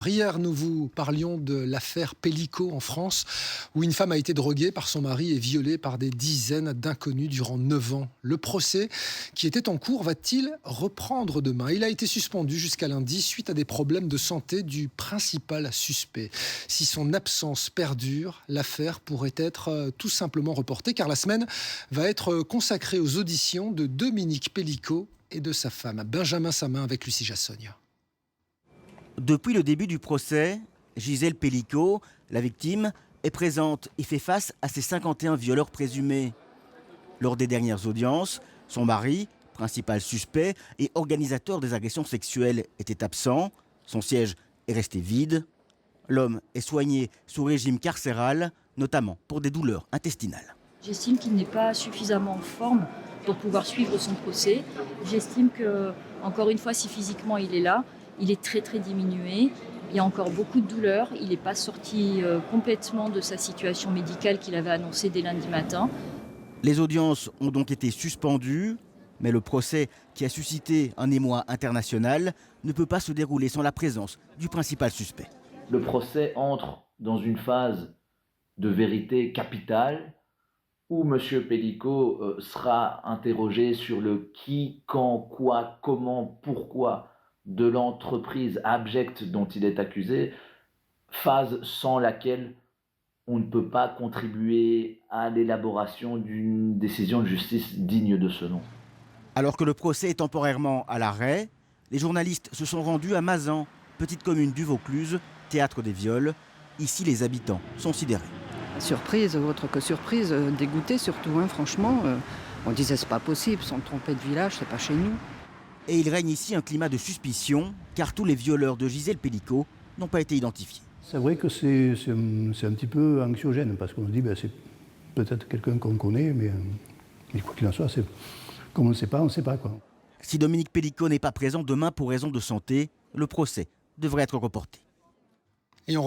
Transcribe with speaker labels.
Speaker 1: Hier, nous vous parlions de l'affaire Pellico en France, où une femme a été droguée par son mari et violée par des dizaines d'inconnus durant 9 ans. Le procès qui était en cours va-t-il reprendre demain? Il a été suspendu jusqu'à lundi suite à des problèmes de santé du principal suspect. Si son absence perdure, l'affaire pourrait être tout simplement reportée, car la semaine va être consacrée aux auditions de Dominique Pellico et de sa femme. Benjamin Samin avec Lucie Jassogne.
Speaker 2: Depuis le début du procès, Gisèle Pellico, la victime, est présente et fait face à ses 51 violeurs présumés. Lors des dernières audiences, son mari, principal suspect et organisateur des agressions sexuelles, était absent. Son siège est resté vide. L'homme est soigné sous régime carcéral, notamment pour des douleurs intestinales.
Speaker 3: J'estime qu'il n'est pas suffisamment en forme pour pouvoir suivre son procès. J'estime que, encore une fois, si physiquement il est là, il est très diminué. Il y a encore beaucoup de douleurs. Il n'est pas sorti complètement de sa situation médicale qu'il avait annoncée dès lundi matin.
Speaker 2: Les audiences ont donc été suspendues, mais le procès qui a suscité un émoi international ne peut pas se dérouler sans la présence du principal suspect.
Speaker 4: Le procès entre dans une phase de vérité capitale où M. Pellico sera interrogé sur le qui, quand, quoi, comment, pourquoi de l'entreprise abjecte dont il est accusé, phase sans laquelle on ne peut pas contribuer à l'élaboration d'une décision de justice digne de ce nom.
Speaker 2: Alors que le procès est temporairement à l'arrêt, les journalistes se sont rendus à Mazan, petite commune du Vaucluse, théâtre des viols. Ici, les habitants sont sidérés.
Speaker 5: Surprise, autre que surprise, dégoûté surtout, franchement. On disait c'est pas possible, sans tromper de village, c'est pas chez nous.
Speaker 2: Et il règne ici un climat de suspicion, car tous les violeurs de Gisèle Pellico n'ont pas été identifiés.
Speaker 6: C'est vrai que c'est un petit peu anxiogène, parce qu'on se dit c'est peut-être quelqu'un qu'on connaît, mais quoi qu'il en soit, comme on ne sait pas. Quoi.
Speaker 2: Si Dominique Pellico n'est pas présent demain pour raison de santé, le procès devrait être reporté.